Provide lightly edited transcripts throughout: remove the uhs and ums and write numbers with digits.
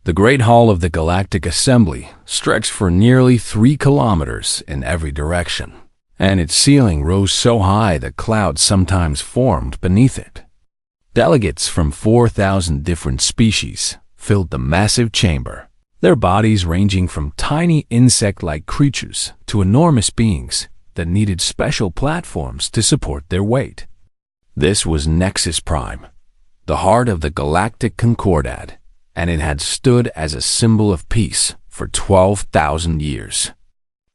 The Great Hall of the Galactic Assembly stretched for nearly 3 kilometers in every direction, and its ceiling rose so high that clouds sometimes formed beneath it. Delegates from 4,000 different species filled the massive chamber, their bodies ranging from tiny insect-like creatures to enormous beings that needed special platforms to support their weight. This was Nexus Prime, the heart of the Galactic Concordat, and it had stood as a symbol of peace for 12,000 years.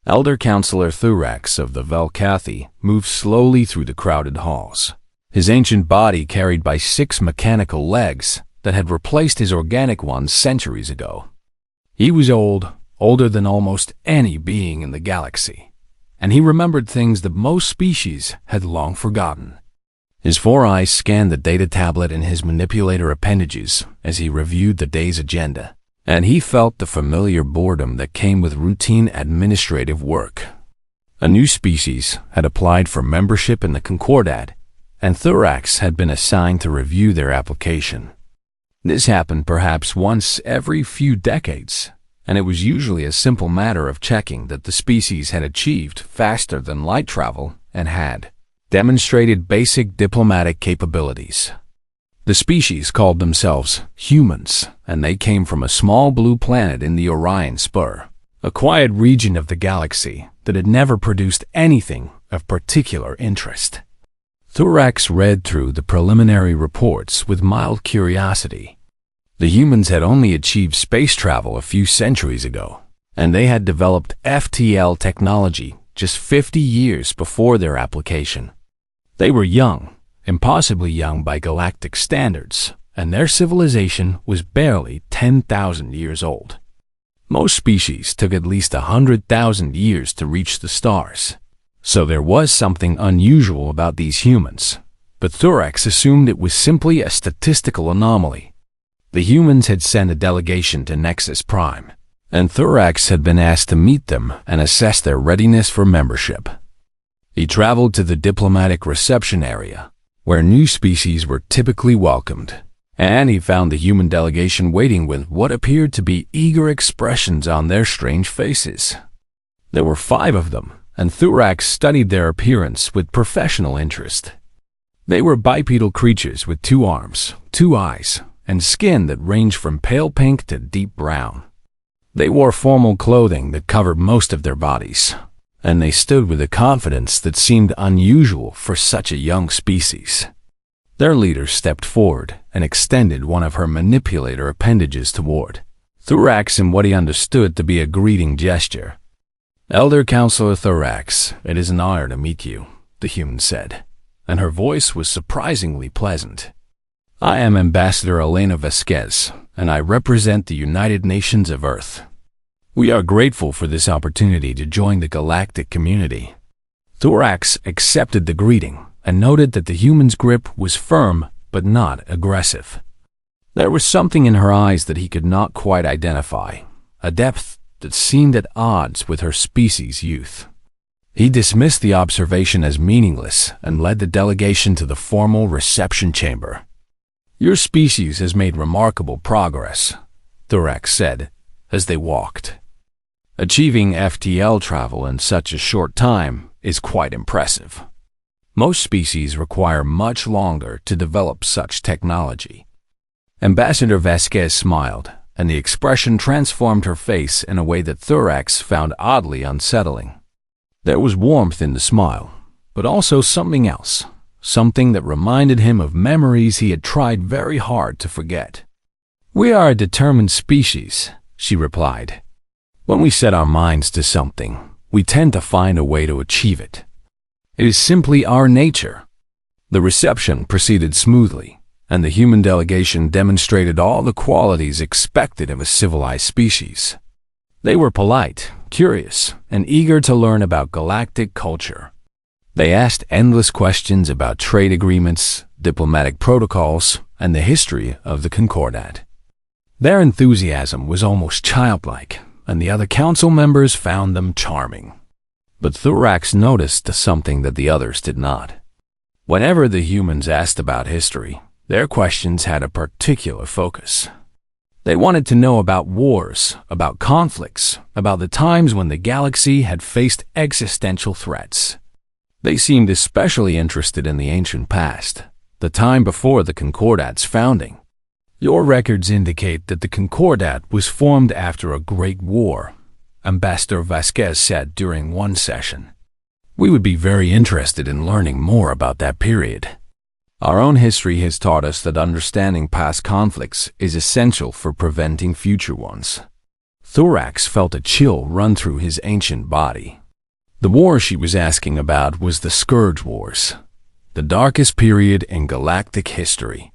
Elder Counselor Thurax of the Velcathi moved slowly through the crowded halls, his ancient body carried by 6 mechanical legs that had replaced his organic ones centuries ago. He was old, older than almost any being in the galaxy, and he remembered things that most species had long forgotten. His 4 eyes scanned the data tablet in his manipulator appendages as he reviewed the day's agenda, and he felt the familiar boredom that came with routine administrative work. A new species had applied for membership in the Concordat, and Thurax had been assigned to review their application. This happened perhaps once every few decades, and it was usually a simple matter of checking that the species had achieved faster than light travel and had demonstrated basic diplomatic capabilities. The species called themselves humans, and they came from a small blue planet in the Orion Spur, a quiet region of the galaxy that had never produced anything of particular interest. Thurax read through the preliminary reports with mild curiosity. The humans had only achieved space travel a few centuries ago, and they had developed FTL technology just 50 years before their application. They were young, impossibly young by galactic standards, and their civilization was barely 10,000 years old. Most species took at least 100,000 years to reach the stars, so there was something unusual about these humans, but Thurax assumed it was simply a statistical anomaly. The humans had sent a delegation to Nexus Prime, and Thurax had been asked to meet them and assess their readiness for membership. He traveled to the diplomatic reception area, where new species were typically welcomed, and he found the human delegation waiting with what appeared to be eager expressions on their strange faces. There were 5 of them, and Thurax studied their appearance with professional interest. They were bipedal creatures with 2 arms, 2 eyes, and skin that ranged from pale pink to deep brown. They wore formal clothing that covered most of their bodies, and they stood with a confidence that seemed unusual for such a young species. Their leader stepped forward and extended one of her manipulator appendages toward Thurax in what he understood to be a greeting gesture. "Elder Counselor Thurax, it is an honor to meet you," the human said, and her voice was surprisingly pleasant. "I am Ambassador Elena Vasquez, and I represent the United Nations of Earth. We are grateful for this opportunity to join the galactic community." Thurax accepted the greeting and noted that the human's grip was firm but not aggressive. There was something in her eyes that he could not quite identify, a depth that seemed at odds with her species' youth. He dismissed the observation as meaningless and led the delegation to the formal reception chamber. "Your species has made remarkable progress," Thurax said as they walked. "Achieving FTL travel in such a short time is quite impressive. Most species require much longer to develop such technology." Ambassador Vasquez smiled, and the expression transformed her face in a way that Thurax found oddly unsettling. There was warmth in the smile, but also something else, something that reminded him of memories he had tried very hard to forget. "We are a determined species," she replied. "When we set our minds to something, we tend to find a way to achieve it. It is simply our nature." The reception proceeded smoothly, and the human delegation demonstrated all the qualities expected of a civilized species. They were polite, curious, and eager to learn about galactic culture. They asked endless questions about trade agreements, diplomatic protocols, and the history of the Concordat. Their enthusiasm was almost childlike, and the other council members found them charming. But Thurax noticed something that the others did not. Whenever the humans asked about history, their questions had a particular focus. They wanted to know about wars, about conflicts, about the times when the galaxy had faced existential threats. They seemed especially interested in the ancient past, the time before the Concordat's founding. Your records indicate that the Concordat was formed after a great war, Ambassador Vasquez said during one session. We would be very interested in learning more about that period. Our own history has taught us that understanding past conflicts is essential for preventing future ones. Thorax felt a chill run through his ancient body. The war she was asking about was the Scourge Wars, the darkest period in galactic history.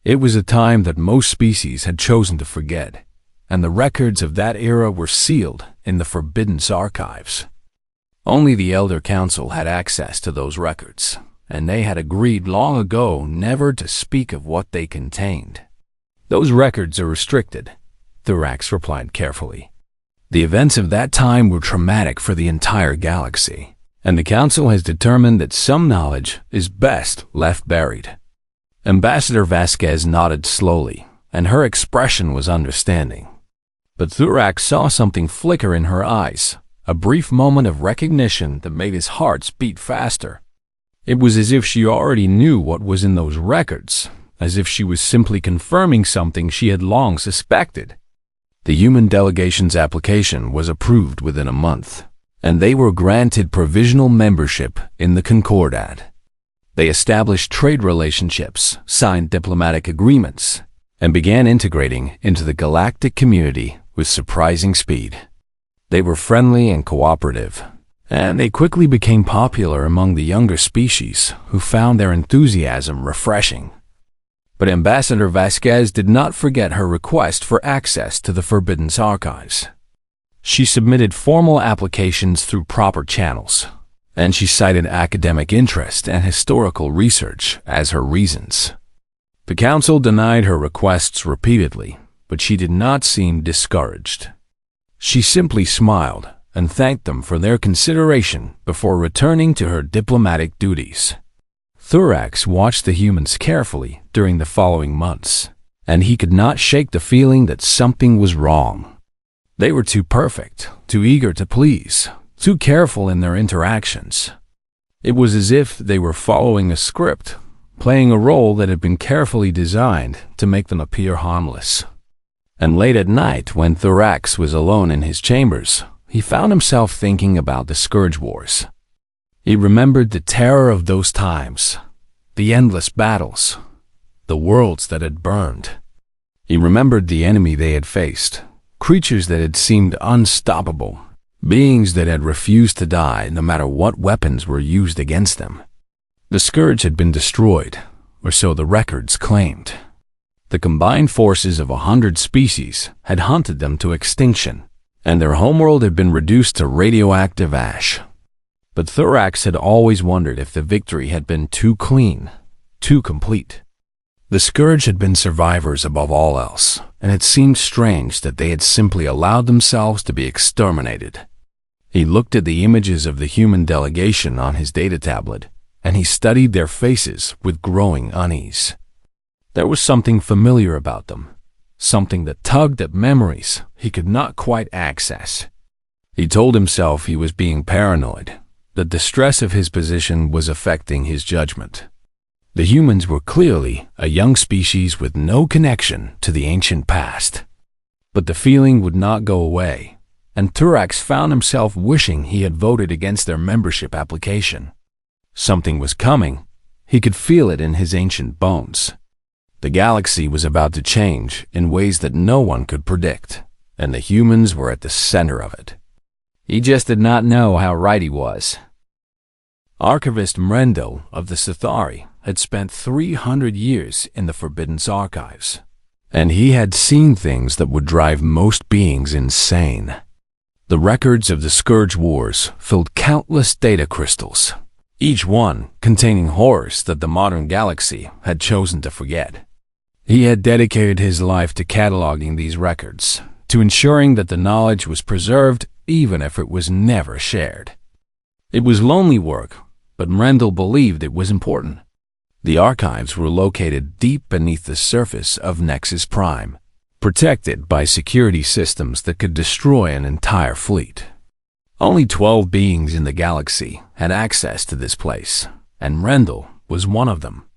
It was a time that most species had chosen to forget, and the records of that era were sealed in the Forbidden's archives. Only the Elder Council had access to those records, and they had agreed long ago never to speak of what they contained. Those records are restricted, Thorax replied carefully. The events of that time were traumatic for the entire galaxy, and the Council has determined that some knowledge is best left buried. Ambassador Vasquez nodded slowly, and her expression was understanding. But Thorax saw something flicker in her eyes, a brief moment of recognition that made his heart beat faster. It was as if she already knew what was in those records, as if she was simply confirming something she had long suspected. The human delegation's application was approved within a month, and they were granted provisional membership in the Concordat. They established trade relationships, signed diplomatic agreements, and began integrating into the galactic community with surprising speed. They were friendly and cooperative, and they quickly became popular among the younger species who found their enthusiasm refreshing. But Ambassador Vasquez did not forget her request for access to the Forbidden's archives. She submitted formal applications through proper channels, and she cited academic interest and historical research as her reasons. The Council denied her requests repeatedly, but she did not seem discouraged. She simply smiled and thanked them for their consideration before returning to her diplomatic duties. Thorax watched the humans carefully during the following months, and he could not shake the feeling that something was wrong. They were too perfect, too eager to please, too careful in their interactions. It was as if they were following a script, playing a role that had been carefully designed to make them appear harmless. And late at night, when Thorax was alone in his chambers, he found himself thinking about the Scourge Wars. He remembered the terror of those times, the endless battles, the worlds that had burned. He remembered the enemy they had faced, creatures that had seemed unstoppable, beings that had refused to die no matter what weapons were used against them. The Scourge had been destroyed, or so the records claimed. The combined forces of 100 species had hunted them to extinction, and their homeworld had been reduced to radioactive ash. But Thorax had always wondered if the victory had been too clean, too complete. The Scourge had been survivors above all else, and it seemed strange that they had simply allowed themselves to be exterminated. He looked at the images of the human delegation on his data tablet, and he studied their faces with growing unease. There was something familiar about them, something that tugged at memories he could not quite access. He told himself he was being paranoid, that the stress of his position was affecting his judgment. The humans were clearly a young species with no connection to the ancient past. But the feeling would not go away, and Thorax found himself wishing he had voted against their membership application. Something was coming. He could feel it in his ancient bones. The galaxy was about to change in ways that no one could predict, and the humans were at the center of it. He just did not know how right he was. Archivist Mrendel of the Sithari had spent 300 years in the Forbidden's archives, and he had seen things that would drive most beings insane. The records of the Scourge Wars filled countless data crystals, each one containing horrors that the modern galaxy had chosen to forget. He had dedicated his life to cataloging these records, to ensuring that the knowledge was preserved even if it was never shared. It was lonely work, but Mrendel believed it was important. The archives were located deep beneath the surface of Nexus Prime, protected by security systems that could destroy an entire fleet. Only 12 beings in the galaxy had access to this place, and Rendell was one of them.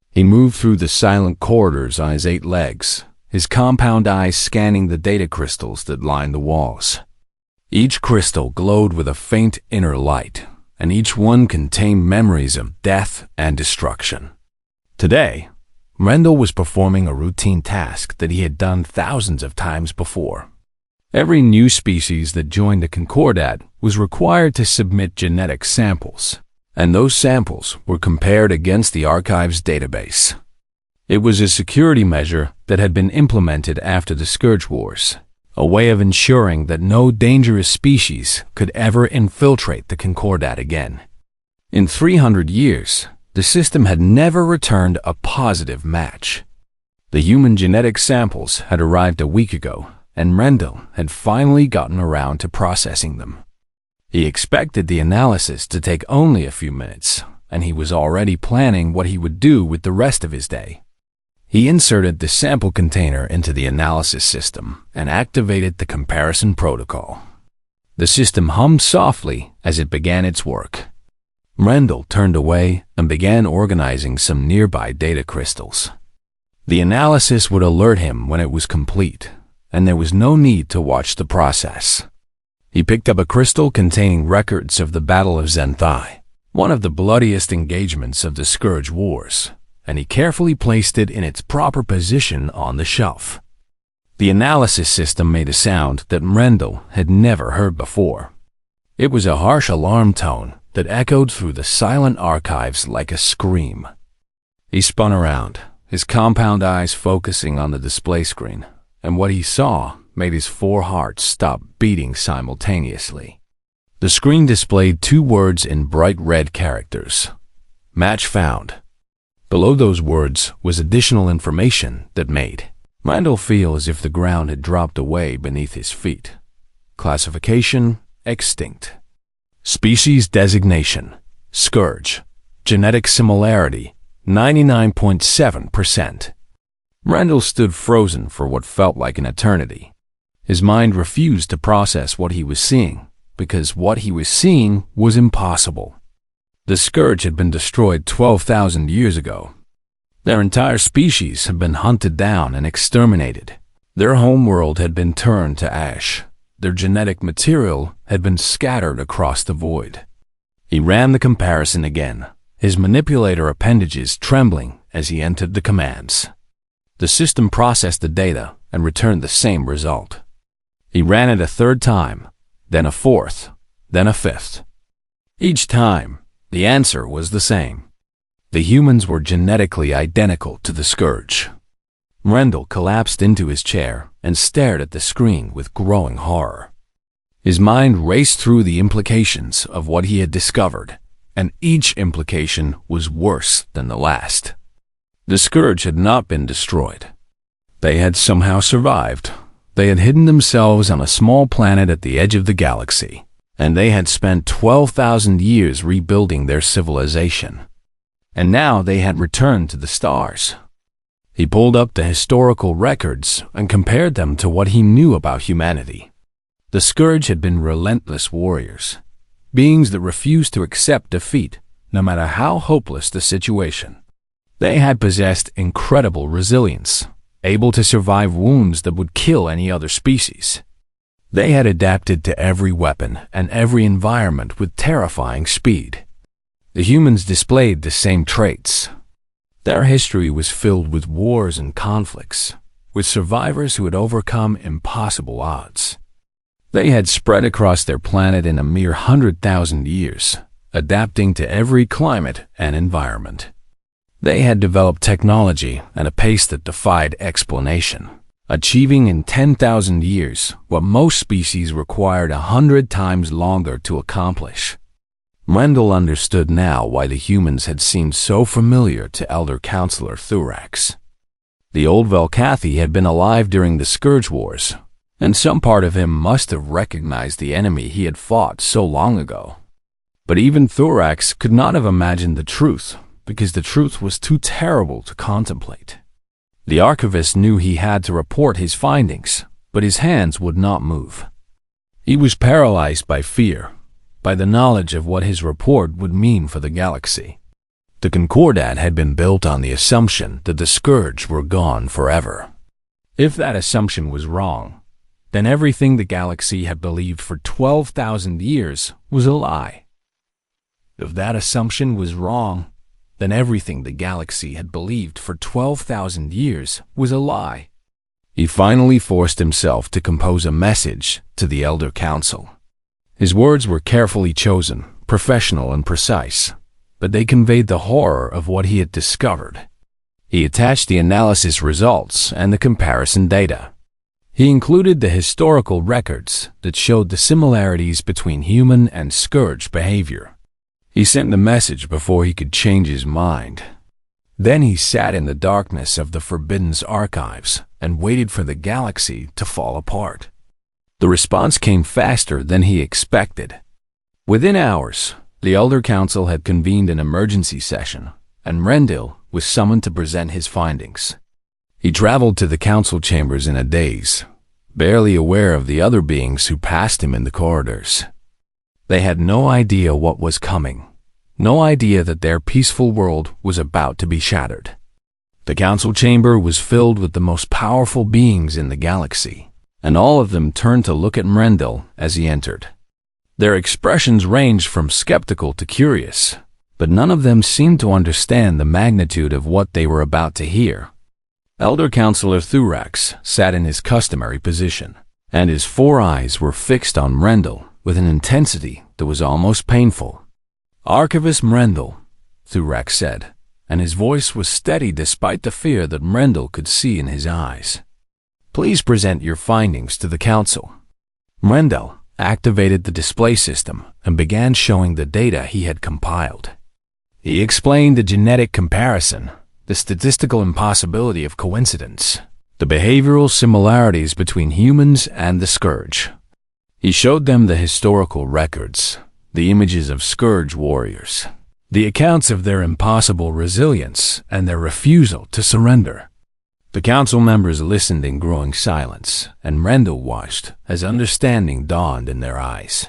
He moved through the silent corridors on his 8 legs, his compound eyes scanning the data crystals that lined the walls. Each crystal glowed with a faint inner light, and each one contained memories of death and destruction. Today, Rendell was performing a routine task that he had done thousands of times before. Every new species that joined the Concordat was required to submit genetic samples, and those samples were compared against the archive's database. It was a security measure that had been implemented after the Scourge Wars, a way of ensuring that no dangerous species could ever infiltrate the Concordat again. In 300 years, the system had never returned a positive match. The human genetic samples had arrived a week ago, and Rendell had finally gotten around to processing them. He expected the analysis to take only a few minutes, and he was already planning what he would do with the rest of his day. He inserted the sample container into the analysis system and activated the comparison protocol. The system hummed softly as it began its work. Rendell turned away and began organizing some nearby data crystals. The analysis would alert him when it was complete, and there was no need to watch the process. He picked up a crystal containing records of the Battle of Zenthai, one of the bloodiest engagements of the Scourge Wars, and he carefully placed it in its proper position on the shelf. The analysis system made a sound that Rendell had never heard before. It was a harsh alarm tone that echoed through the silent archives like a scream. He spun around, his compound eyes focusing on the display screen, and what he saw made his 4 hearts stop beating simultaneously. The screen displayed 2 words in bright red characters: "Match found." Below those words was additional information that made Rendell feel as if the ground had dropped away beneath his feet. Classification: extinct. Species designation: Scourge. Genetic similarity: 99.7%. Rendell stood frozen for what felt like an eternity. His mind refused to process what he was seeing, because what he was seeing was impossible. The Scourge had been destroyed 12,000 years ago. Their entire species had been hunted down and exterminated. Their homeworld had been turned to ash. Their genetic material had been scattered across the void. He ran the comparison again, his manipulator appendages trembling as he entered the commands. The system processed the data and returned the same result. He ran it a 3rd time, then a 4th, then a 5th. Each time, the answer was the same. The humans were genetically identical to the Scourge. Rendell collapsed into his chair and stared at the screen with growing horror. His mind raced through the implications of what he had discovered, and each implication was worse than the last. The Scourge had not been destroyed. They had somehow survived. They had hidden themselves on a small planet at the edge of the galaxy, and they had spent 12,000 years rebuilding their civilization. And now they had returned to the stars. He pulled up the historical records and compared them to what he knew about humanity. The Scourge had been relentless warriors, beings that refused to accept defeat, no matter how hopeless the situation. They had possessed incredible resilience, able to survive wounds that would kill any other species. They had adapted to every weapon and every environment with terrifying speed. The humans displayed the same traits. Their history was filled with wars and conflicts, with survivors who had overcome impossible odds. They had spread across their planet in a mere 100,000 years, adapting to every climate and environment. They had developed technology at a pace that defied explanation, achieving in 10,000 years what most species required 100 times longer to accomplish. Rendell understood now why the humans had seemed so familiar to Elder Counselor Thurax. The old Velkathi had been alive during the Scourge Wars, and some part of him must have recognized the enemy he had fought so long ago. But even Thurax could not have imagined the truth, because the truth was too terrible to contemplate. The archivist knew he had to report his findings, but his hands would not move. He was paralyzed by fear, by the knowledge of what his report would mean for the galaxy. The Concordat had been built on the assumption that the Scourge were gone forever. If that assumption was wrong, then everything the galaxy had believed for 12,000 years was a lie. If that assumption was wrong, then everything the galaxy had believed for 12,000 years was a lie. He finally forced himself to compose a message to the Elder Council. His words were carefully chosen, professional and precise, but they conveyed the horror of what he had discovered. He attached the analysis results and the comparison data. He included the historical records that showed the similarities between human and Scourge behavior. He sent the message before he could change his mind. Then he sat in the darkness of the Forbidden's archives and waited for the galaxy to fall apart. The response came faster than he expected. Within hours, the Elder Council had convened an emergency session, and Rendell was summoned to present his findings. He traveled to the council chambers in a daze, barely aware of the other beings who passed him in the corridors. They had no idea what was coming, no idea that their peaceful world was about to be shattered. The council chamber was filled with the most powerful beings in the galaxy, and all of them turned to look at Rendell as he entered. Their expressions ranged from skeptical to curious, but none of them seemed to understand the magnitude of what they were about to hear. Elder Counselor Thurax sat in his customary position, and his 4 eyes were fixed on Rendell with an intensity that was almost painful. "Archivist Rendell," Thurax said, and his voice was steady despite the fear that Rendell could see in his eyes. "Please present your findings to the council." Rendell activated the display system and began showing the data he had compiled. He explained the genetic comparison, the statistical impossibility of coincidence, the behavioral similarities between humans and the Scourge. He showed them the historical records, the images of Scourge warriors, the accounts of their impossible resilience and their refusal to surrender. The council members listened in growing silence, and Rendell watched as understanding dawned in their eyes.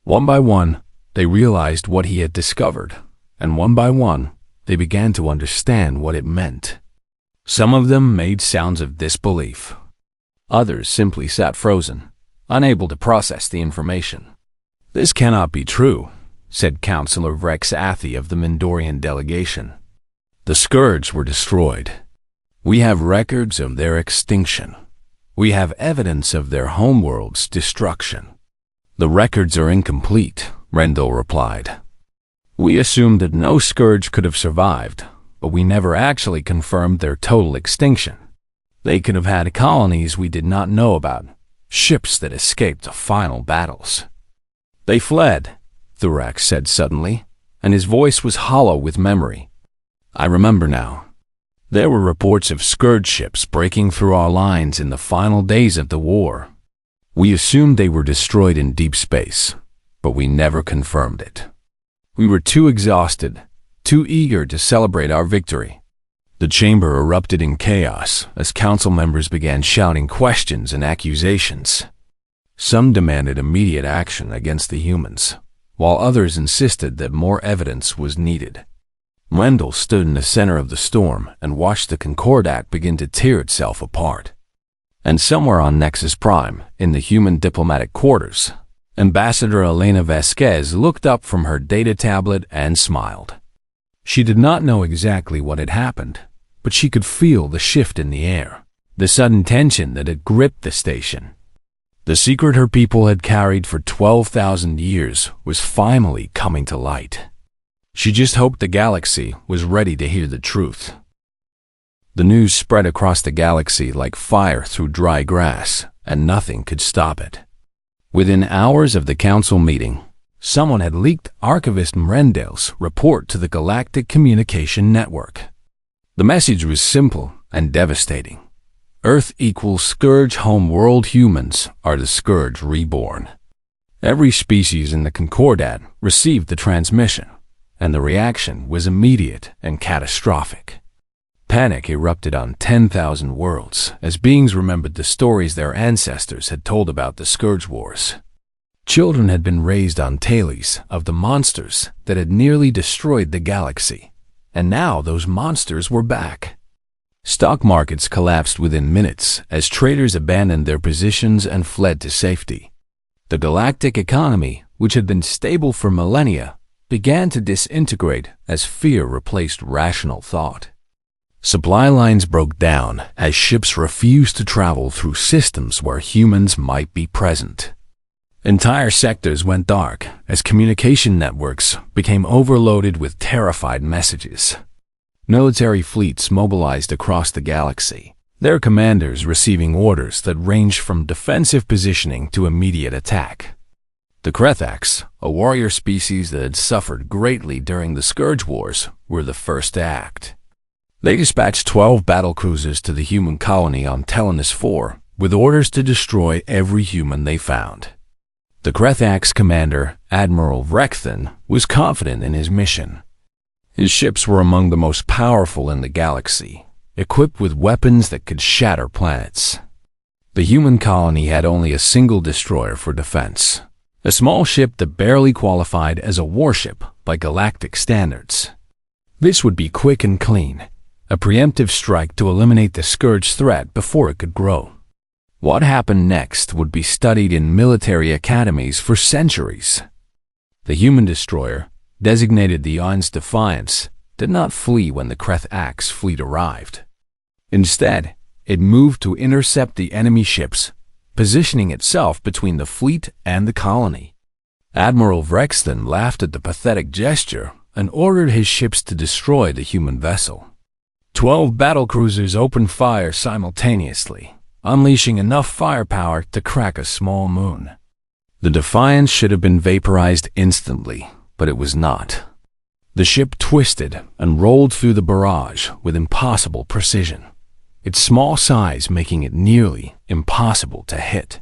One by one, they realized what he had discovered, and one by one, they began to understand what it meant. Some of them made sounds of disbelief. Others simply sat frozen, unable to process the information. "This cannot be true," said Counselor Vrex Athi of the Mindorian delegation. "The Scourge were destroyed. We have records of their extinction. We have evidence of their homeworld's destruction." "The records are incomplete," Rendell replied. "We assumed that no Scourge could have survived, but we never actually confirmed their total extinction. They could have had colonies we did not know about, ships that escaped the final battles." "They fled," Thurax said suddenly, and his voice was hollow with memory. "I remember now. There were reports of Scourge ships breaking through our lines in the final days of the war. We assumed they were destroyed in deep space, but we never confirmed it. We were too exhausted, too eager to celebrate our victory." The chamber erupted in chaos as council members began shouting questions and accusations. Some demanded immediate action against the humans, while others insisted that more evidence was needed. Rendell stood in the center of the storm and watched the Concordat begin to tear itself apart. And somewhere on Nexus Prime, in the human diplomatic quarters, Ambassador Elena Vasquez looked up from her data tablet and smiled. She did not know exactly what had happened, but she could feel the shift in the air, the sudden tension that had gripped the station. The secret her people had carried for 12,000 years was finally coming to light. She just hoped the galaxy was ready to hear the truth. The news spread across the galaxy like fire through dry grass, and nothing could stop it. Within hours of the council meeting, someone had leaked Archivist Rendell's report to the Galactic Communication Network. The message was simple and devastating. Earth equals Scourge home world humans are the Scourge reborn. Every species in the Concordat received the transmission, and the reaction was immediate and catastrophic. Panic erupted on 10,000 worlds as beings remembered the stories their ancestors had told about the Scourge Wars. Children had been raised on tales of the monsters that had nearly destroyed the galaxy, and now those monsters were back. Stock markets collapsed within minutes as traders abandoned their positions and fled to safety. The galactic economy, which had been stable for millennia, began to disintegrate as fear replaced rational thought. Supply lines broke down as ships refused to travel through systems where humans might be present. Entire sectors went dark as communication networks became overloaded with terrified messages. Military fleets mobilized across the galaxy, their commanders receiving orders that ranged from defensive positioning to immediate attack. The Krethax, a warrior species that had suffered greatly during the Scourge Wars, were the first to act. They dispatched 12 battlecruisers to the human colony on Telenus IV with orders to destroy every human they found. The Krethax commander, Admiral Vrexthen, was confident in his mission. His ships were among the most powerful in the galaxy, equipped with weapons that could shatter planets. The human colony had only a single destroyer for defense, a small ship that barely qualified as a warship by galactic standards. This would be quick and clean, a preemptive strike to eliminate the Scourge threat before it could grow. What happened next would be studied in military academies for centuries. The human destroyer, designated the Aeon's Defiance, did not flee when the Krethax fleet arrived. Instead, it moved to intercept the enemy ships, positioning itself between the fleet and the colony. Admiral Vrexthen laughed at the pathetic gesture and ordered his ships to destroy the human vessel. 12 battlecruisers opened fire simultaneously, unleashing enough firepower to crack a small moon. The Defiance should have been vaporized instantly, but it was not. The ship twisted and rolled through the barrage with impossible precision, its small size making it nearly impossible to hit.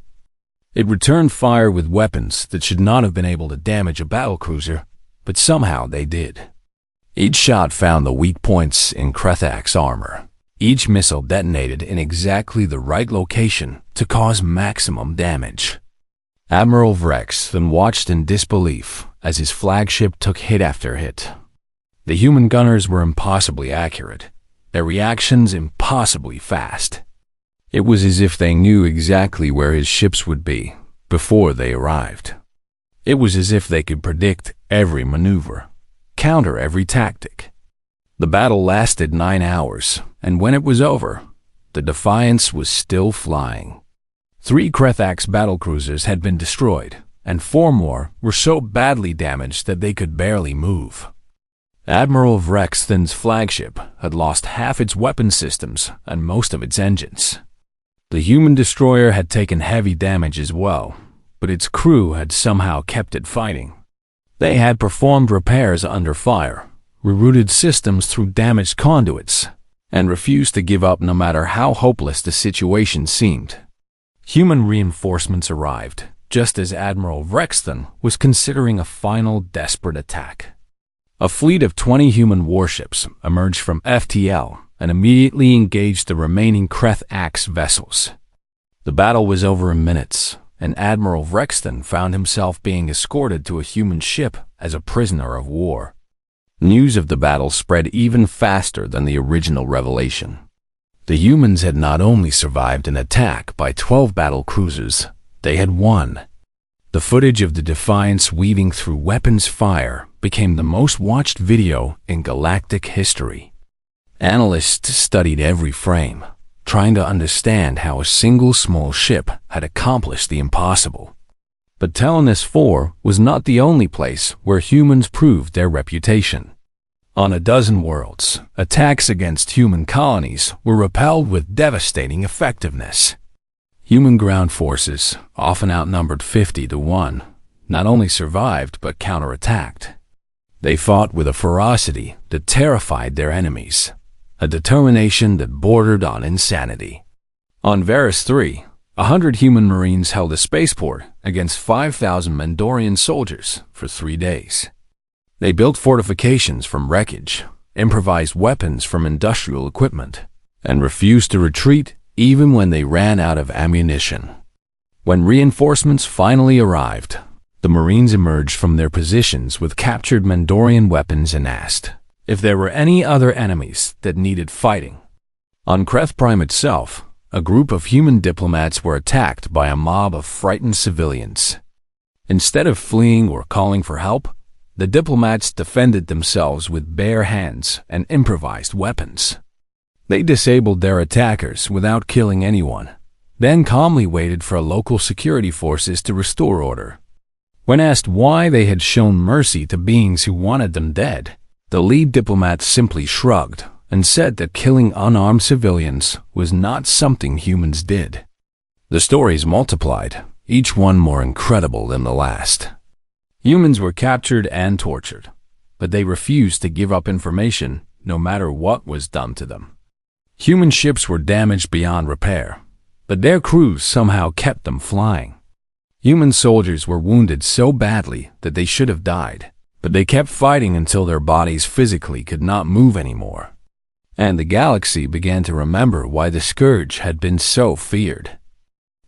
It returned fire with weapons that should not have been able to damage a battlecruiser, but somehow they did. Each shot found the weak points in Krethax armor. Each missile detonated in exactly the right location to cause maximum damage. Admiral Vrex then watched in disbelief as his flagship took hit after hit. The human gunners were impossibly accurate, their reactions impossibly fast. It was as if they knew exactly where his ships would be before they arrived. It was as if they could predict every maneuver, counter every tactic. The battle lasted 9 hours, and when it was over, the Defiance was still flying. 3 Krethax battlecruisers had been destroyed, and 4 more were so badly damaged that they could barely move. Admiral Vrexthen's flagship had lost half its weapon systems and most of its engines. The human destroyer had taken heavy damage as well, but its crew had somehow kept it fighting. They had performed repairs under fire, rerouted systems through damaged conduits, and refused to give up no matter how hopeless the situation seemed. Human reinforcements arrived, just as Admiral Vrexthen was considering a final desperate attack. A fleet of 20 human warships emerged from FTL and immediately engaged the remaining Krethax vessels. The battle was over in minutes, and Admiral Vrexthen found himself being escorted to a human ship as a prisoner of war. News of the battle spread even faster than the original revelation. The humans had not only survived an attack by 12 battlecruisers, they had won. The footage of the Defiance weaving through weapons fire became the most watched video in galactic history. Analysts studied every frame, trying to understand how a single small ship had accomplished the impossible. But Telenus IV was not the only place where humans proved their reputation. On a dozen worlds, attacks against human colonies were repelled with devastating effectiveness. Human ground forces, often outnumbered 50 to 1, not only survived but counterattacked. They fought with a ferocity that terrified their enemies, a determination that bordered on insanity. On Varus III, 100 human marines held a spaceport against 5,000 Mandorian soldiers for 3 days. They built fortifications from wreckage, improvised weapons from industrial equipment, and refused to retreat even when they ran out of ammunition. When reinforcements finally arrived, the Marines emerged from their positions with captured Mandorian weapons and asked if there were any other enemies that needed fighting. On Kreth Prime itself, a group of human diplomats were attacked by a mob of frightened civilians. Instead of fleeing or calling for help, the diplomats defended themselves with bare hands and improvised weapons. They disabled their attackers without killing anyone, then calmly waited for local security forces to restore order. When asked why they had shown mercy to beings who wanted them dead, the lead diplomat simply shrugged and said that killing unarmed civilians was not something humans did. The stories multiplied, each one more incredible than the last. Humans were captured and tortured, but they refused to give up information no matter what was done to them. Human ships were damaged beyond repair, but their crews somehow kept them flying. Human soldiers were wounded so badly that they should have died, but they kept fighting until their bodies physically could not move anymore. And the galaxy began to remember why the Scourge had been so feared.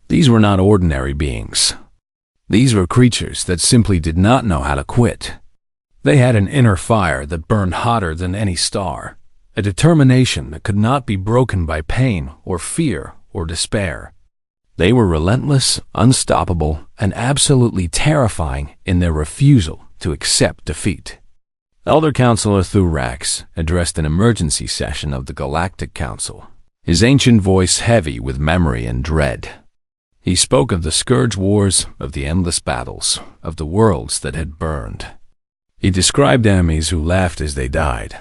These were not ordinary beings. These were creatures that simply did not know how to quit. They had an inner fire that burned hotter than any star, a determination that could not be broken by pain or fear or despair. They were relentless, unstoppable, and absolutely terrifying in their refusal to accept defeat. Elder Counselor Thurax addressed an emergency session of the Galactic Council, his ancient voice heavy with memory and dread. He spoke of the Scourge Wars, of the endless battles, of the worlds that had burned. He described enemies who laughed as they died,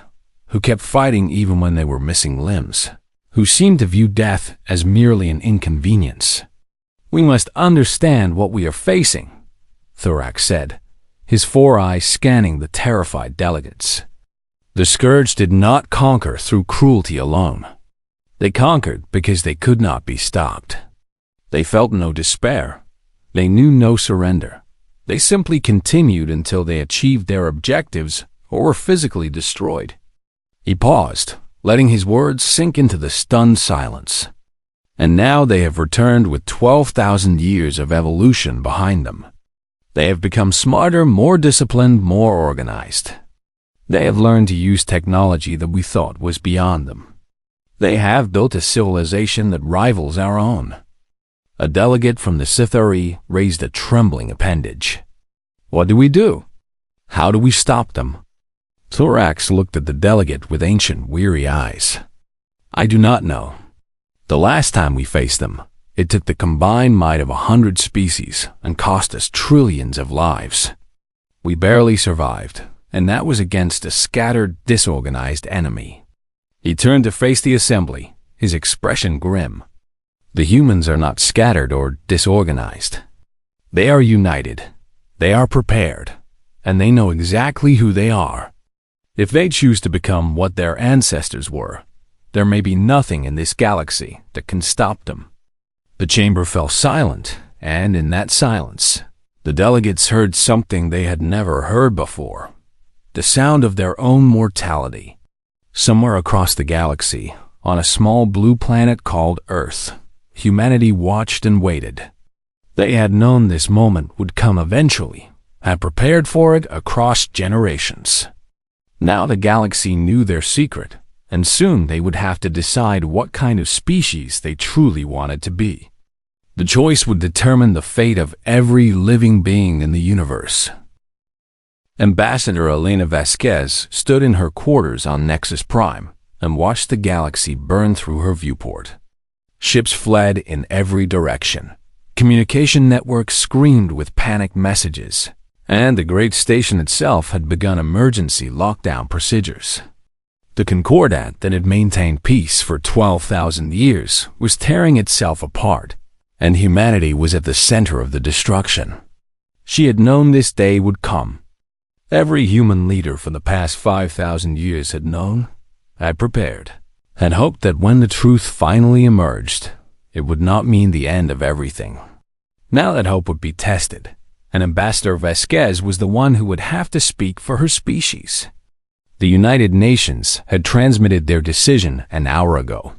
who kept fighting even when they were missing limbs, who seemed to view death as merely an inconvenience. "We must understand what we are facing," Thurax said, his four eyes scanning the terrified delegates. The Scourge did not conquer through cruelty alone. They conquered because they could not be stopped. They felt no despair. They knew no surrender. They simply continued until they achieved their objectives or were physically destroyed. He paused, letting his words sink into the stunned silence. And now they have returned with 12,000 years of evolution behind them. They have become smarter, more disciplined, more organized. They have learned to use technology that we thought was beyond them. They have built a civilization that rivals our own. A delegate from the Sithari raised a trembling appendage. "What do we do? How do we stop them?" Thurax looked at the delegate with ancient, weary eyes. "I do not know. The last time we faced them, it took the combined might of 100 species and cost us trillions of lives. We barely survived, and that was against a scattered, disorganized enemy." He turned to face the assembly, his expression grim. The humans are not scattered or disorganized. They are united, they are prepared, and they know exactly who they are. If they choose to become what their ancestors were, there may be nothing in this galaxy that can stop them. The chamber fell silent, and in that silence, the delegates heard something they had never heard before, the sound of their own mortality. Somewhere across the galaxy, on a small blue planet called Earth, humanity watched and waited. They had known this moment would come eventually, had prepared for it across generations. Now the galaxy knew their secret, and soon they would have to decide what kind of species they truly wanted to be. The choice would determine the fate of every living being in the universe. Ambassador Elena Vasquez stood in her quarters on Nexus Prime and watched the galaxy burn through her viewport. Ships fled in every direction. Communication networks screamed with panic messages, and the great station itself had begun emergency lockdown procedures. The Concordat that had maintained peace for 12,000 years was tearing itself apart, and humanity was at the center of the destruction. She had known this day would come. Every human leader for the past 5,000 years had known, had prepared, had hoped that when the truth finally emerged, it would not mean the end of everything. Now that hope would be tested, and Ambassador Vasquez was the one who would have to speak for her species. The United Nations had transmitted their decision an hour ago.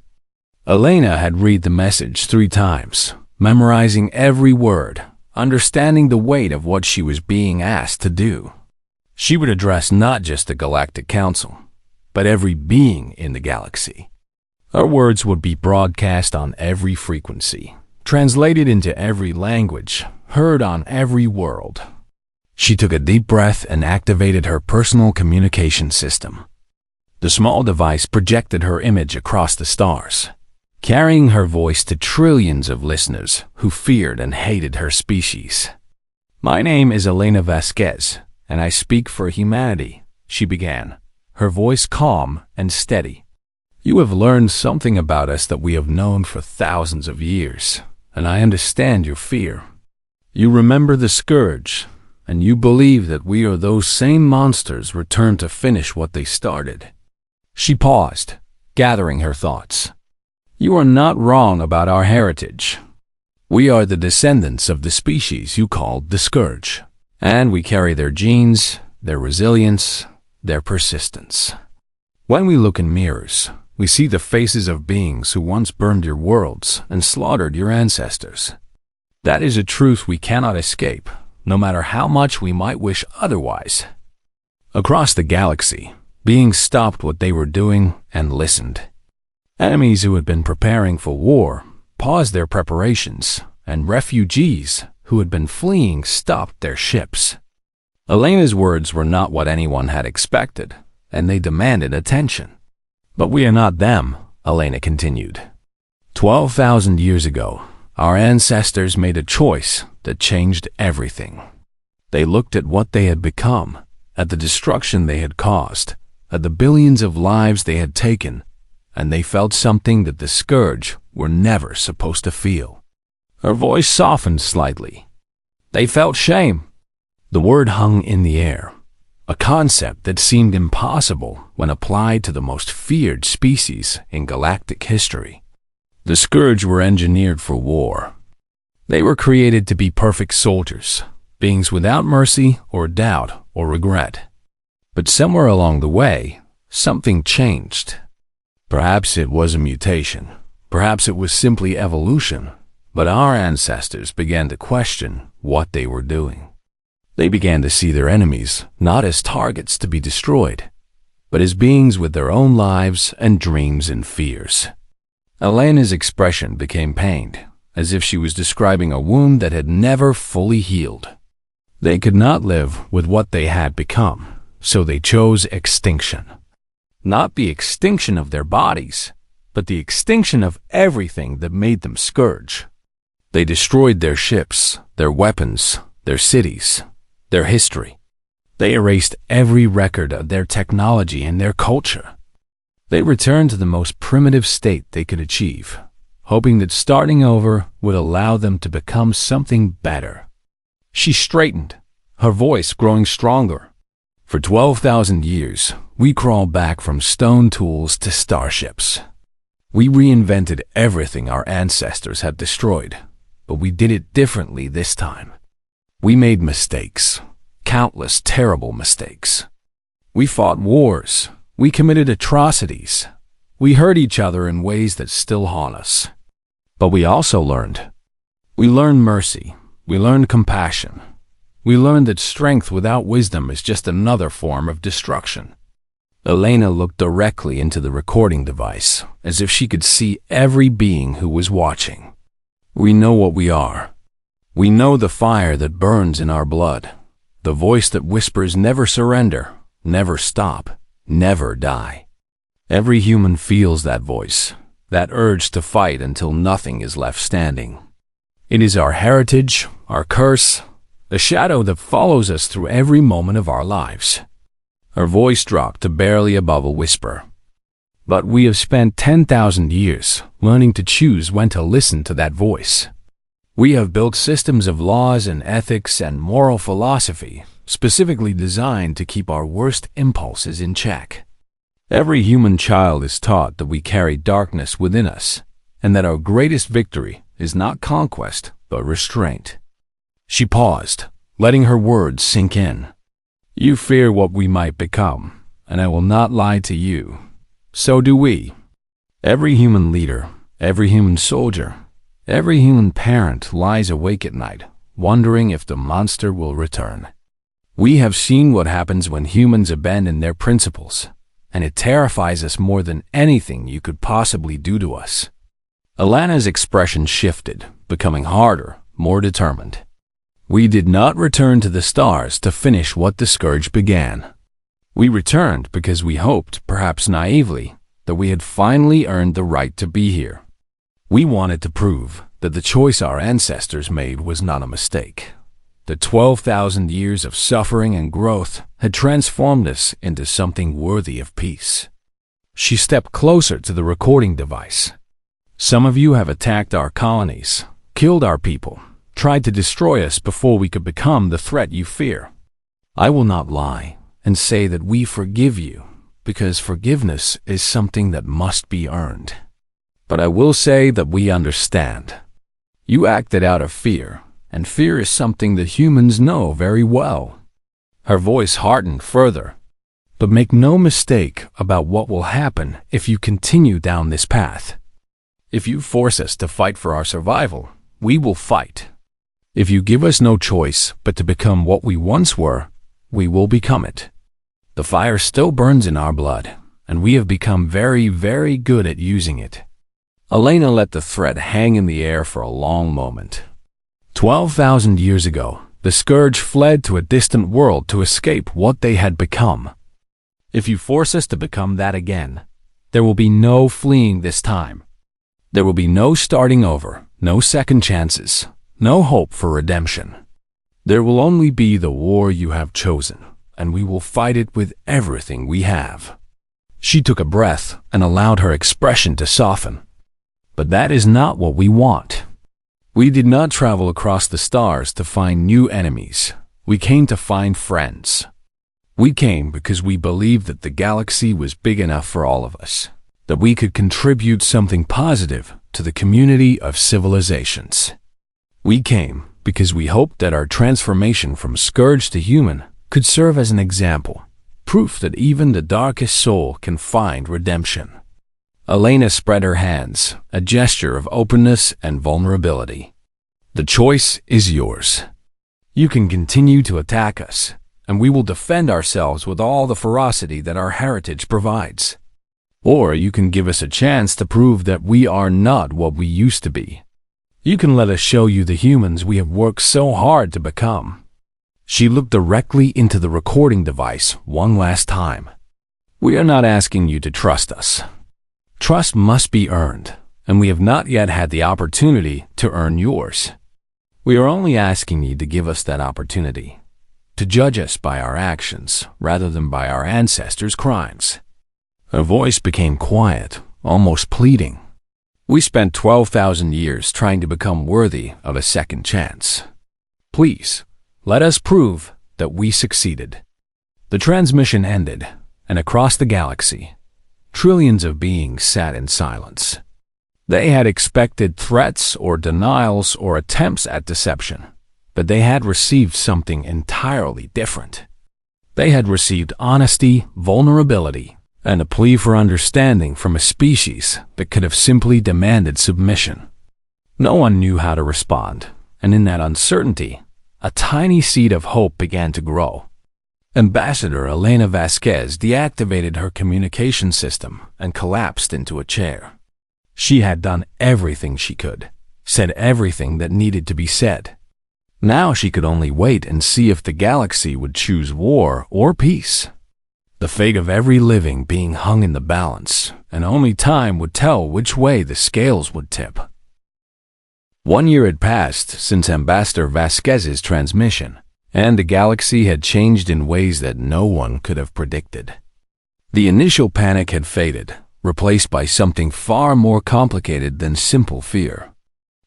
Elena had read the message 3 times, memorizing every word, understanding the weight of what she was being asked to do. She would address not just the Galactic Council, but every being in the galaxy. Her words would be broadcast on every frequency, translated into every language, heard on every world. She took a deep breath and activated her personal communication system. The small device projected her image across the stars, carrying her voice to trillions of listeners who feared and hated her species. "My name is Elena Vasquez, and I speak for humanity," she began, her voice calm and steady. "You have learned something about us that we have known for thousands of years, and I understand your fear. You remember the Scourge, and you believe that we are those same monsters returned to finish what they started." She paused, gathering her thoughts. "You are not wrong about our heritage. We are the descendants of the species you called the Scourge, and we carry their genes, their resilience, their persistence. When we look in mirrors, we see the faces of beings who once burned your worlds and slaughtered your ancestors. That is a truth we cannot escape, no matter how much we might wish otherwise." Across the galaxy, beings stopped what they were doing and listened. Enemies who had been preparing for war paused their preparations, and refugees who had been fleeing stopped their ships. Elena's words were not what anyone had expected, and they demanded attention. "But we are not them," Elena continued. 12,000 years ago, our ancestors made a choice that changed everything. They looked at what they had become, at the destruction they had caused, at the billions of lives they had taken, and they felt something that the Scourge were never supposed to feel. Her voice softened slightly. They felt shame. The word hung in the air, a concept that seemed impossible when applied to the most feared species in galactic history. The Scourge were engineered for war. They were created to be perfect soldiers, beings without mercy or doubt or regret. But somewhere along the way, something changed. Perhaps it was a mutation. Perhaps it was simply evolution. But our ancestors began to question what they were doing. They began to see their enemies not as targets to be destroyed, but as beings with their own lives and dreams and fears. Elena's expression became pained, as if she was describing a wound that had never fully healed. They could not live with what they had become, so they chose extinction. Not the extinction of their bodies, but the extinction of everything that made them Scourge. They destroyed their ships, their weapons, their cities, their history. They erased every record of their technology and their culture. They returned to the most primitive state they could achieve, hoping that starting over would allow them to become something better. She straightened, her voice growing stronger. "For 12,000 years, we crawled back from stone tools to starships. We reinvented everything our ancestors had destroyed, but we did it differently this time. We made mistakes, countless terrible mistakes. We fought wars. We committed atrocities. We hurt each other in ways that still haunt us. But we also learned. We learned mercy. We learned compassion. We learned that strength without wisdom is just another form of destruction." Elena looked directly into the recording device, as if she could see every being who was watching. "We know what we are. We know the fire that burns in our blood, the voice that whispers never surrender, never stop, never die. Every human feels that voice, that urge to fight until nothing is left standing. It is our heritage, our curse, the shadow that follows us through every moment of our lives." Her voice dropped to barely above a whisper. "But we have spent 10,000 years learning to choose when to listen to that voice. We have built systems of laws and ethics and moral philosophy specifically designed to keep our worst impulses in check. Every human child is taught that we carry darkness within us, and that our greatest victory is not conquest, but restraint." She paused, letting her words sink in. "You fear what we might become, and I will not lie to you. So do we. Every human leader, every human soldier, every human parent lies awake at night, wondering if the monster will return. We have seen what happens when humans abandon their principles, and it terrifies us more than anything you could possibly do to us. Alana's expression shifted, becoming harder, more determined. We did not return to the stars to finish what the scourge began. We returned because we hoped, perhaps naively, that we had finally earned the right to be here. We wanted to prove that the choice our ancestors made was not a mistake. The 12,000 years of suffering and growth had transformed us into something worthy of peace. She stepped closer to the recording device. Some of you have attacked our colonies, killed our people, tried to destroy us before we could become the threat you fear. I will not lie and say that we forgive you, because forgiveness is something that must be earned. But I will say that we understand. You acted out of fear, and fear is something that humans know very well. Her voice hardened further. But make no mistake about what will happen if you continue down this path. If you force us to fight for our survival, we will fight. If you give us no choice but to become what we once were, we will become it. The fire still burns in our blood, and we have become very, very good at using it. Elena let the thread hang in the air for a long moment. 12,000 years ago, the Scourge fled to a distant world to escape what they had become. If you force us to become that again, there will be no fleeing this time. There will be no starting over, no second chances, no hope for redemption. There will only be the war you have chosen, and we will fight it with everything we have. She took a breath and allowed her expression to soften. But that is not what we want. We did not travel across the stars to find new enemies. We came to find friends. We came because we believed that the galaxy was big enough for all of us, that we could contribute something positive to the community of civilizations. We came because we hoped that our transformation from scourge to human could serve as an example, proof that even the darkest soul can find redemption. Elena spread her hands, a gesture of openness and vulnerability. The choice is yours. You can continue to attack us, and we will defend ourselves with all the ferocity that our heritage provides. Or you can give us a chance to prove that we are not what we used to be. You can let us show you the humans we have worked so hard to become. She looked directly into the recording device one last time. We are not asking you to trust us. Trust must be earned, and we have not yet had the opportunity to earn yours. We are only asking you to give us that opportunity, to judge us by our actions rather than by our ancestors' crimes. Her voice became quiet, almost pleading. We spent 12,000 years trying to become worthy of a second chance. Please, let us prove that we succeeded. The transmission ended, and across the galaxy, trillions of beings sat in silence. They had expected threats or denials or attempts at deception, but they had received something entirely different. They had received honesty, vulnerability, and a plea for understanding from a species that could have simply demanded submission. No one knew how to respond, and in that uncertainty, a tiny seed of hope began to grow. Ambassador Elena Vasquez deactivated her communication system and collapsed into a chair. She had done everything she could, said everything that needed to be said. Now she could only wait and see if the galaxy would choose war or peace. The fate of every living being hung in the balance, and only time would tell which way the scales would tip. 1 year had passed since Ambassador Vasquez's transmission, and the galaxy had changed in ways that no one could have predicted. The initial panic had faded, replaced by something far more complicated than simple fear.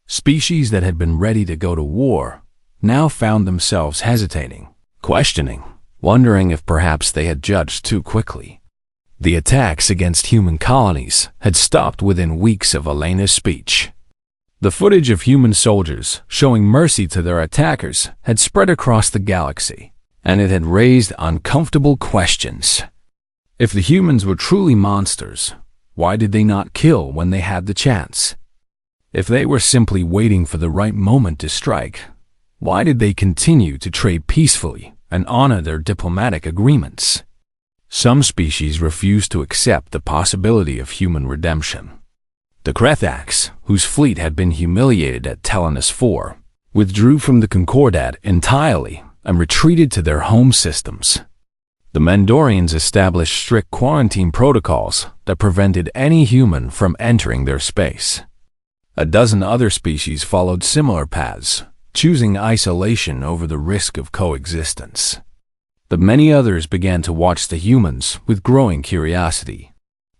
Species that had been ready to go to war now found themselves hesitating, questioning, wondering if perhaps they had judged too quickly. The attacks against human colonies had stopped within weeks of Elena's speech. The footage of human soldiers showing mercy to their attackers had spread across the galaxy, and it had raised uncomfortable questions. If the humans were truly monsters, why did they not kill when they had the chance? If they were simply waiting for the right moment to strike, why did they continue to trade peacefully and honor their diplomatic agreements? Some species refused to accept the possibility of human redemption. The Krethaks, whose fleet had been humiliated at Telenus IV, withdrew from the Concordat entirely and retreated to their home systems. The Mandorians established strict quarantine protocols that prevented any human from entering their space. A dozen other species followed similar paths, choosing isolation over the risk of coexistence. But many others began to watch the humans with growing curiosity.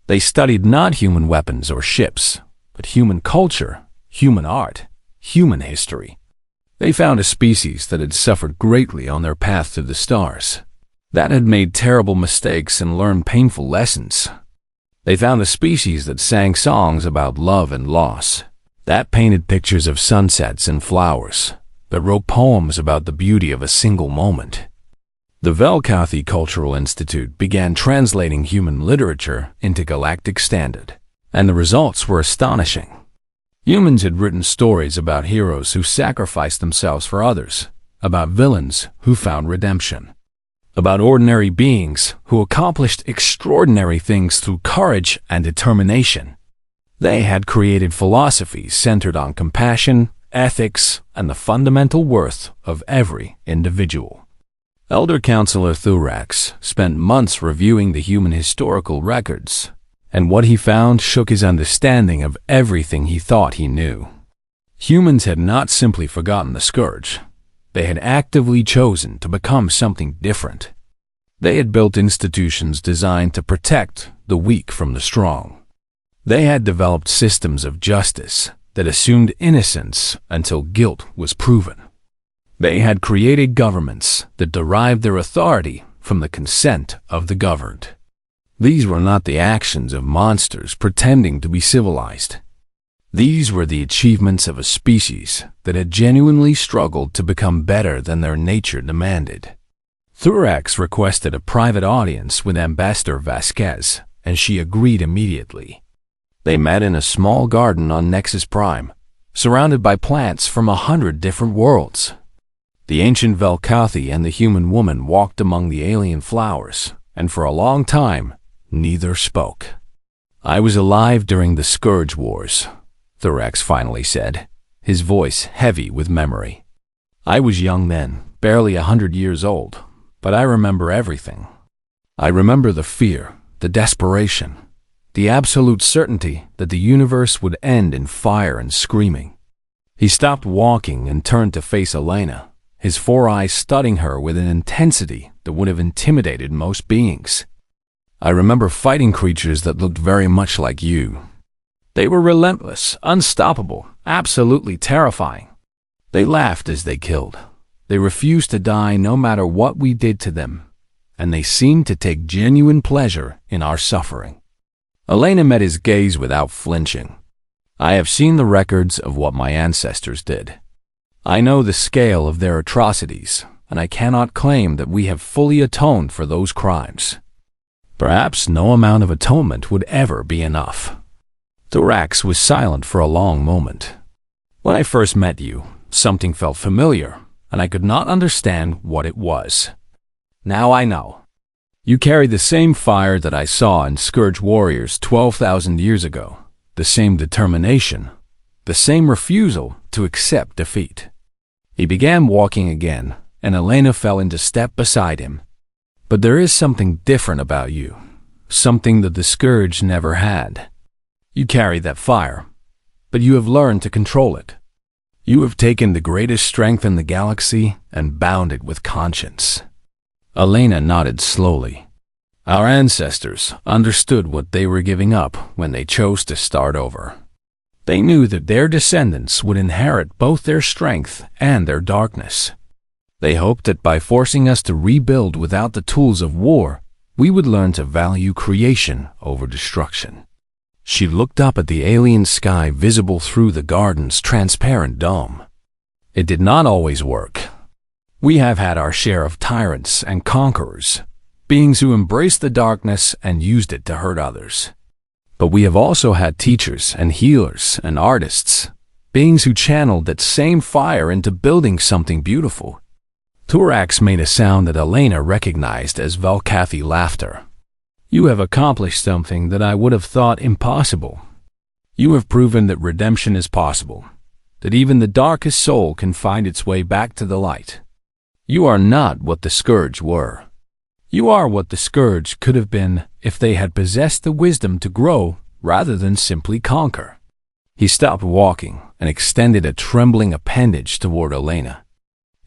They studied not human weapons or ships, but human culture, human art, human history. They found a species that had suffered greatly on their path to the stars, that had made terrible mistakes and learned painful lessons. They found a species that sang songs about love and loss, that painted pictures of sunsets and flowers, that wrote poems about the beauty of a single moment. The Velkathi Cultural Institute began translating human literature into galactic standard, and the results were astonishing. Humans had written stories about heroes who sacrificed themselves for others, about villains who found redemption, about ordinary beings who accomplished extraordinary things through courage and determination. They had created philosophies centered on compassion, ethics, and the fundamental worth of every individual. Elder Counselor Thurax spent months reviewing the human historical records, and what he found shook his understanding of everything he thought he knew. Humans had not simply forgotten the scourge. They had actively chosen to become something different. They had built institutions designed to protect the weak from the strong. They had developed systems of justice that assumed innocence until guilt was proven. They had created governments that derived their authority from the consent of the governed. These were not the actions of monsters pretending to be civilized. These were the achievements of a species that had genuinely struggled to become better than their nature demanded. Thurax requested a private audience with Ambassador Vasquez, and she agreed immediately. They met in a small garden on Nexus Prime, surrounded by plants from 100 different worlds. The ancient Velkathi and the human woman walked among the alien flowers, and for a long time, neither spoke. "I was alive during the Scourge Wars," Thurax finally said, his voice heavy with memory. "I was young then, barely 100 years old, but I remember everything. I remember the fear, the desperation, the absolute certainty that the universe would end in fire and screaming." He stopped walking and turned to face Elena, his four eyes studying her with an intensity that would have intimidated most beings. "I remember fighting creatures that looked very much like you. They were relentless, unstoppable, absolutely terrifying. They laughed as they killed. They refused to die no matter what we did to them, and they seemed to take genuine pleasure in our suffering." Elena met his gaze without flinching. "I have seen the records of what my ancestors did. I know the scale of their atrocities, and I cannot claim that we have fully atoned for those crimes. Perhaps no amount of atonement would ever be enough." Thurax was silent for a long moment. "When I first met you, something felt familiar, and I could not understand what it was. Now I know. You carry the same fire that I saw in Scourge warriors 12,000 years ago, the same determination, the same refusal to accept defeat." He began walking again, and Elena fell into step beside him. "But there is something different about you, something that the Scourge never had. You carry that fire, but you have learned to control it. You have taken the greatest strength in the galaxy and bound it with conscience." Elena nodded slowly. "Our ancestors understood what they were giving up when they chose to start over. They knew that their descendants would inherit both their strength and their darkness. They hoped that by forcing us to rebuild without the tools of war, we would learn to value creation over destruction." She looked up at the alien sky visible through the garden's transparent dome. "It did not always work. We have had our share of tyrants and conquerors, beings who embraced the darkness and used it to hurt others. But we have also had teachers and healers and artists, beings who channeled that same fire into building something beautiful. Turax made a sound that Elena recognized as Velkathy laughter. You have accomplished something that I would have thought impossible. You have proven that redemption is possible, that even the darkest soul can find its way back to the light. You are not what the Scourge were. You are what the Scourge could have been if they had possessed the wisdom to grow rather than simply conquer. He stopped walking and extended a trembling appendage toward Elena.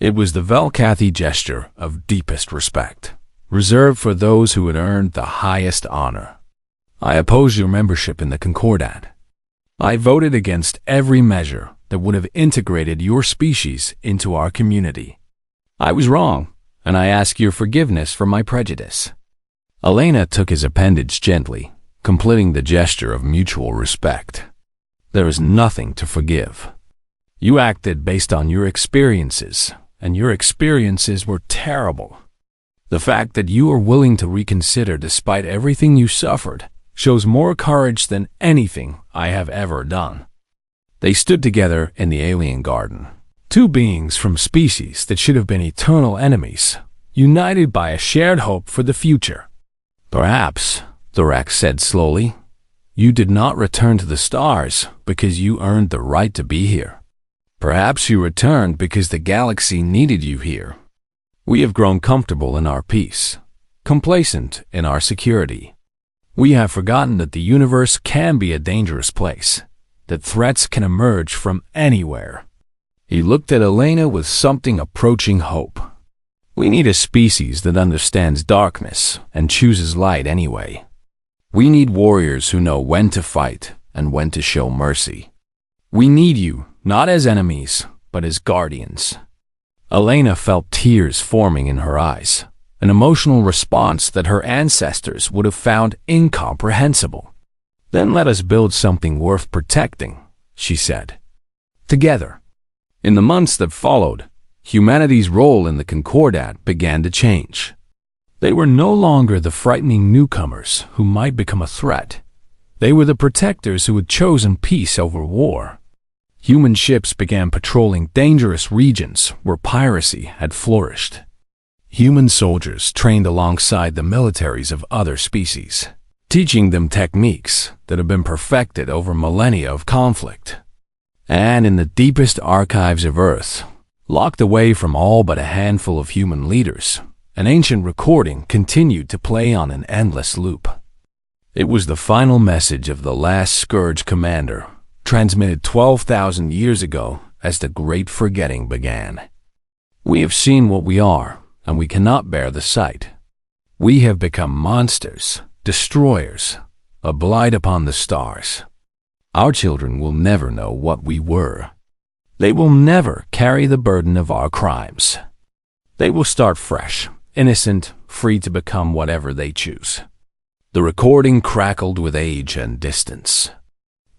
It was the Velkathy gesture of deepest respect, reserved for those who had earned the highest honor. I oppose your membership in the Concordat. I voted against every measure that would have integrated your species into our community. I was wrong, and I ask your forgiveness for my prejudice. Elena took his appendage gently, completing the gesture of mutual respect. There is nothing to forgive. You acted based on your experiences, and your experiences were terrible. The fact that you are willing to reconsider despite everything you suffered shows more courage than anything I have ever done. They stood together in the alien garden, two beings from species that should have been eternal enemies, united by a shared hope for the future. Perhaps, Thorax said slowly, you did not return to the stars because you earned the right to be here. Perhaps you returned because the galaxy needed you here. We have grown comfortable in our peace, complacent in our security. We have forgotten that the universe can be a dangerous place, that threats can emerge from anywhere. He looked at Elena with something approaching hope. We need a species that understands darkness and chooses light anyway. We need warriors who know when to fight and when to show mercy. We need you, not as enemies, but as guardians. Elena felt tears forming in her eyes, an emotional response that her ancestors would have found incomprehensible. Then let us build something worth protecting, she said. Together. In the months that followed, humanity's role in the Concordat began to change. They were no longer the frightening newcomers who might become a threat. They were the protectors who had chosen peace over war. Human ships began patrolling dangerous regions where piracy had flourished. Human soldiers trained alongside the militaries of other species, teaching them techniques that have been perfected over millennia of conflict. And in the deepest archives of Earth, locked away from all but a handful of human leaders, an ancient recording continued to play on an endless loop. It was the final message of the last Scourge commander, transmitted 12,000 years ago as the Great Forgetting began. We have seen what we are, and we cannot bear the sight. We have become monsters, destroyers, a blight upon the stars. Our children will never know what we were. They will never carry the burden of our crimes. They will start fresh, innocent, free to become whatever they choose. The recording crackled with age and distance.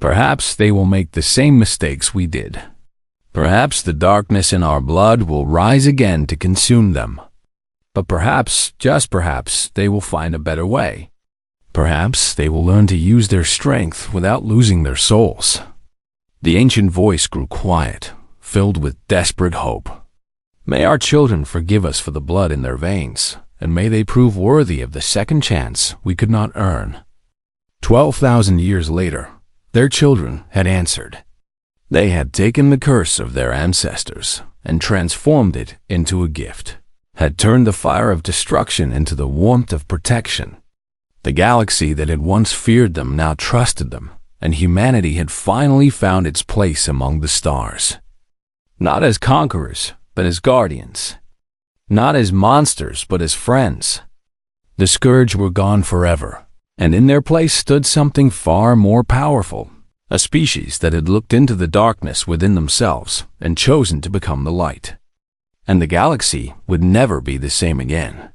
Perhaps they will make the same mistakes we did. Perhaps the darkness in our blood will rise again to consume them. But perhaps, just perhaps, they will find a better way. Perhaps they will learn to use their strength without losing their souls. The ancient voice grew quiet, filled with desperate hope. May our children forgive us for the blood in their veins, and may they prove worthy of the second chance we could not earn. 12,000 years later, their children had answered. They had taken the curse of their ancestors and transformed it into a gift, had turned the fire of destruction into the warmth of protection. The galaxy that had once feared them now trusted them, and humanity had finally found its place among the stars. Not as conquerors, but as guardians. Not as monsters, but as friends. The Scourge were gone forever, and in their place stood something far more powerful, a species that had looked into the darkness within themselves and chosen to become the light. And the galaxy would never be the same again.